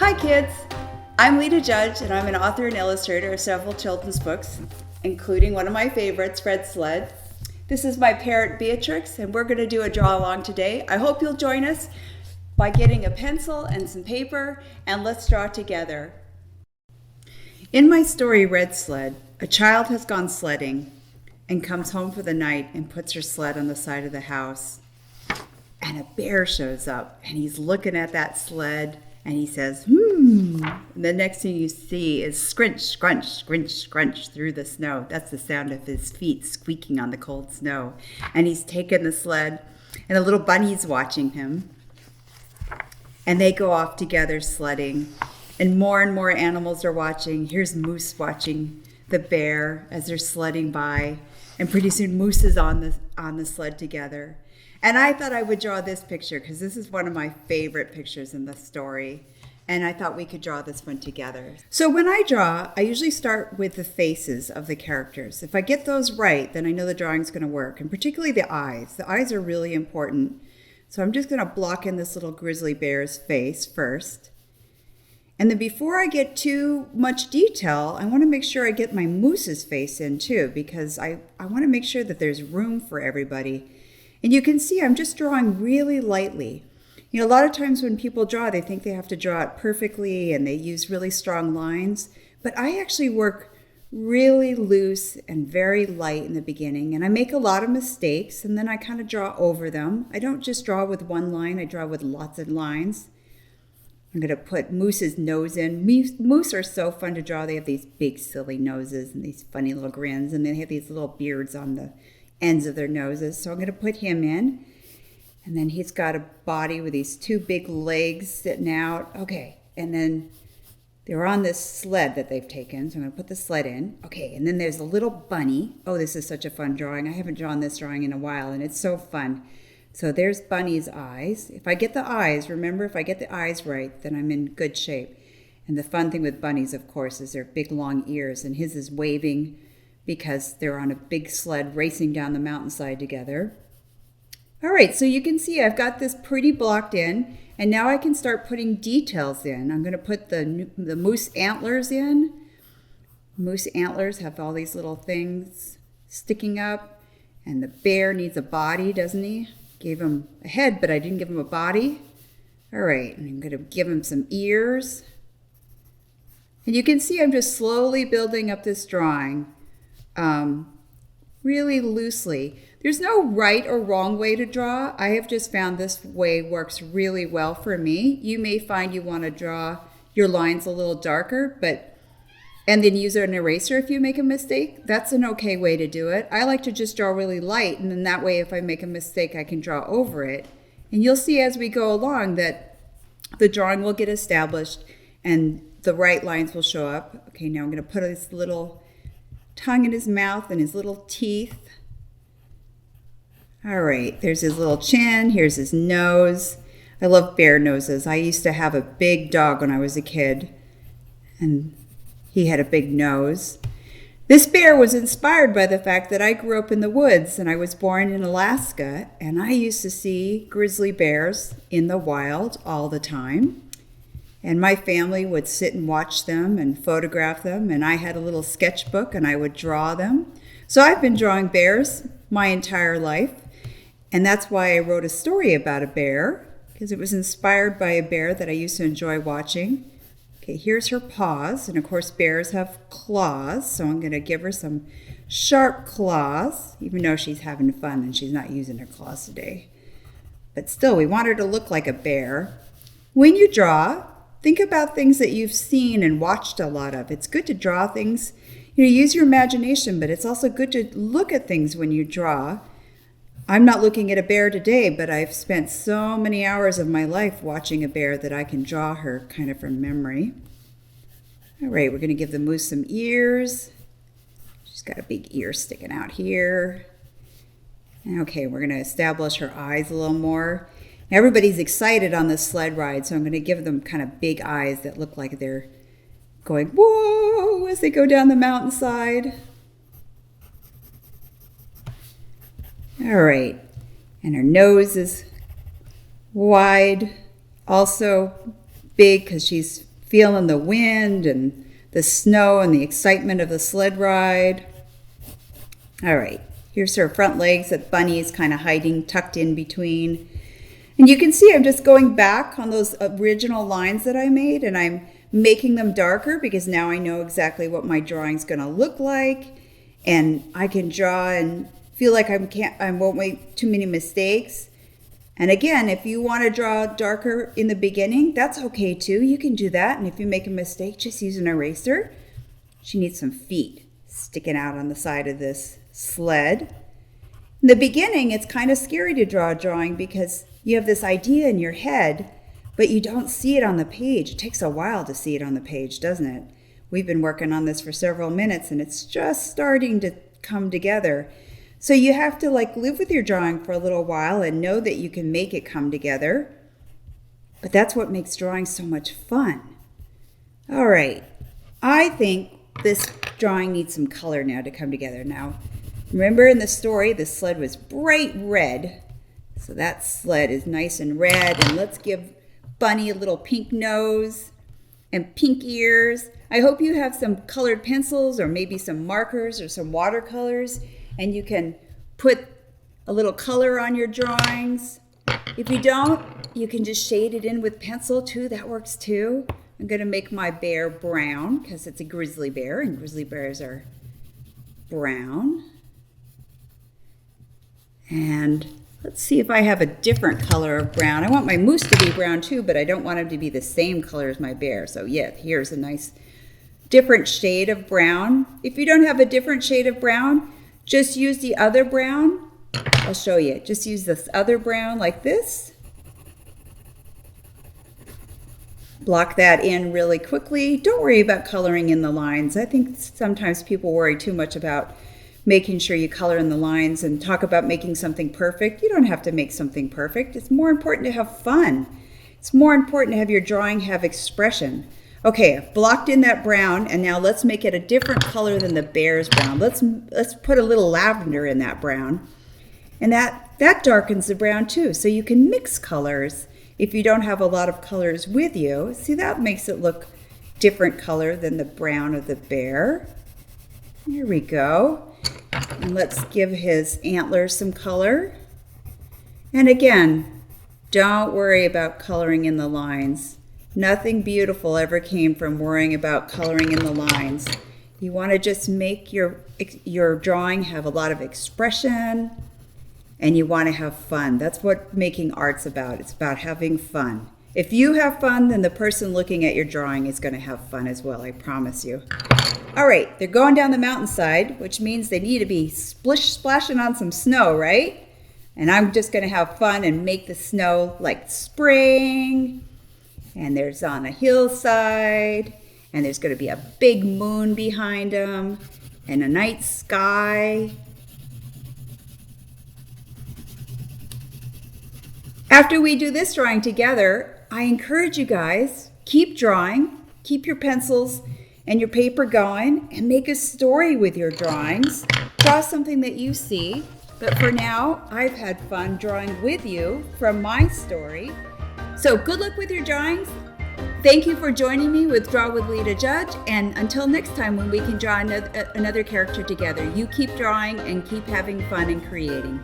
Hi kids! I'm Lita Judge and I'm an author and illustrator of several children's books, including one of my favorites, Sled. This is my parrot Beatrix and we're going to do a draw along today. I hope you'll join us by getting a pencil and some paper and let's draw together. In my story Red Sled, a child has gone sledding and comes home for the night and puts her sled on the side of the house. And a bear shows up and he's looking at that sled and he says, And the next thing you see is scrunch, scrunch, scrunch, scrunch through the snow. That's the sound of his feet squeaking on the cold snow. And he's taken the sled and a little bunny's watching him. And they go off together sledding. And more animals are watching. Here's Moose watching the bear as they're sledding by. And pretty soon Moose is on the sled together. And I thought I would draw this picture because this is one of my favorite pictures in the story. And I thought we could draw this one together. So when I draw, I usually start with the faces of the characters. If I get those right, then I know the drawing's going to work. And particularly the eyes. The eyes are really important. So I'm just going to block in this little grizzly bear's face first. And then before I get too much detail, I want to make sure I get my moose's face in too, because I want to make sure that there's room for everybody. And you can see I'm just drawing really lightly. You know, a lot of times when people draw, they think they have to draw it perfectly and they use really strong lines. But I actually work really loose and very light in the beginning. And I make a lot of mistakes and then I kind of draw over them. I don't just draw with one line, I draw with lots of lines. I'm going to put Moose's nose in. Moose are so fun to draw. They have these big silly noses and these funny little grins. And they have these little beards on the ends of their noses. So I'm going to put him in. And then he's got a body with these two big legs sitting out. Okay. And then they're on this sled that they've taken. So I'm going to put the sled in. Okay. And then there's a little bunny. Oh, this is such a fun drawing. I haven't drawn this drawing in a while and it's so fun. So there's Bunny's eyes. If I get the eyes, remember, if I get the eyes right, then I'm in good shape. And the fun thing with bunnies, of course, is their big long ears. And his is waving because they're on a big sled racing down the mountainside together. All right, so you can see I've got this pretty blocked in, and now I can start putting details in. I'm going to put the moose antlers in. Moose antlers have all these little things sticking up, and the bear needs a body, doesn't he? Gave him a head, but I didn't give him a body. All right, and I'm going to give him some ears. And you can see I'm just slowly building up this drawing. Really loosely. There's no right or wrong way to draw. I have just found this way works really well for me. You may find you want to draw your lines a little darker, and then use an eraser if you make a mistake. That's an okay way to do it. I like to just draw really light, and then that way if I make a mistake, I can draw over it. And you'll see as we go along that the drawing will get established and the right lines will show up. Okay, now I'm going to put this little tongue in his mouth and his little teeth. All right, there's his little chin. Here's his nose. I love bear noses. I used to have a big dog when I was a kid, and he had a big nose. This bear was inspired by the fact that I grew up in the woods and I was born in Alaska, and I used to see grizzly bears in the wild all the time. And my family would sit and watch them and photograph them. And I had a little sketchbook and I would draw them. So I've been drawing bears my entire life. And that's why I wrote a story about a bear, because it was inspired by a bear that I used to enjoy watching. Okay, here's her paws. And of course, bears have claws. So I'm going to give her some sharp claws, even though she's having fun and she's not using her claws today. But still, we want her to look like a bear. When you draw, think about things that you've seen and watched a lot of. It's good to draw things, use your imagination, but it's also good to look at things when you draw. I'm not looking at a bear today, but I've spent so many hours of my life watching a bear that I can draw her kind of from memory. All right, we're going to give the moose some ears. She's got a big ear sticking out here. Okay, we're going to establish her eyes a little more. Everybody's excited on this sled ride, so I'm going to give them kind of big eyes that look like they're going, whoa, as they go down the mountainside. All right, and her nose is wide, also big because she's feeling the wind and the snow and the excitement of the sled ride. All right, here's her front legs that Bunny is kind of hiding, tucked in between. And you can see I'm just going back on those original lines that I made, and I'm making them darker because now I know exactly what my drawing's going to look like, and I can draw and feel like I won't make too many mistakes. And again, if you want to draw darker in the beginning, that's okay too. You can do that. And if you make a mistake, just use an eraser. She needs some feet sticking out on the side of this sled. In the beginning, it's kind of scary to draw a drawing because you have this idea in your head, but you don't see it on the page. It takes a while to see it on the page, doesn't it? We've been working on this for several minutes and it's just starting to come together. So you have to live with your drawing for a little while and know that you can make it come together. But that's what makes drawing so much fun. All right, I think this drawing needs some color now to come together. Now, remember in the story, the sled was bright red. So that sled is nice and red. And let's give Bunny a little pink nose and pink ears. I hope you have some colored pencils or maybe some markers or some watercolors, and you can put a little color on your drawings. If you don't, you can just shade it in with pencil too. That works too. I'm going to make my bear brown because it's a grizzly bear, and grizzly bears are brown. And let's see if I have a different color of brown. I want my moose to be brown too, but I don't want him to be the same color as my bear. So yeah, here's a nice different shade of brown. If you don't have a different shade of brown, just use the other brown. I'll show you. Just use this other brown like this. Block that in really quickly. Don't worry about coloring in the lines. I think sometimes people worry too much about making sure you color in the lines and talk about making something perfect. You don't have to make something perfect. It's more important to have fun. It's more important to have your drawing have expression. Okay, I've blocked in that brown, and now let's make it a different color than the bear's brown. Let's put a little lavender in that brown. And that darkens the brown too, so you can mix colors if you don't have a lot of colors with you. See, that makes it look different color than the brown of the bear. Here we go. And let's give his antlers some color. And again, don't worry about coloring in the lines. Nothing beautiful ever came from worrying about coloring in the lines. You want to just make your drawing have a lot of expression, and you want to have fun. That's what making art's about. It's about having fun. If you have fun, then the person looking at your drawing is going to have fun as well, I promise you. All right, they're going down the mountainside, which means they need to be splashing on some snow, right? And I'm just going to have fun and make the snow like spring. And there's on a hillside, and there's going to be a big moon behind them, and a night sky. After we do this drawing together, I encourage you guys, keep drawing, keep your pencils and your paper going, and make a story with your drawings. Draw something that you see, but for now, I've had fun drawing with you from my story. So good luck with your drawings. Thank you for joining me with Draw with Lita Judge, and until next time when we can draw another character together, you keep drawing and keep having fun and creating.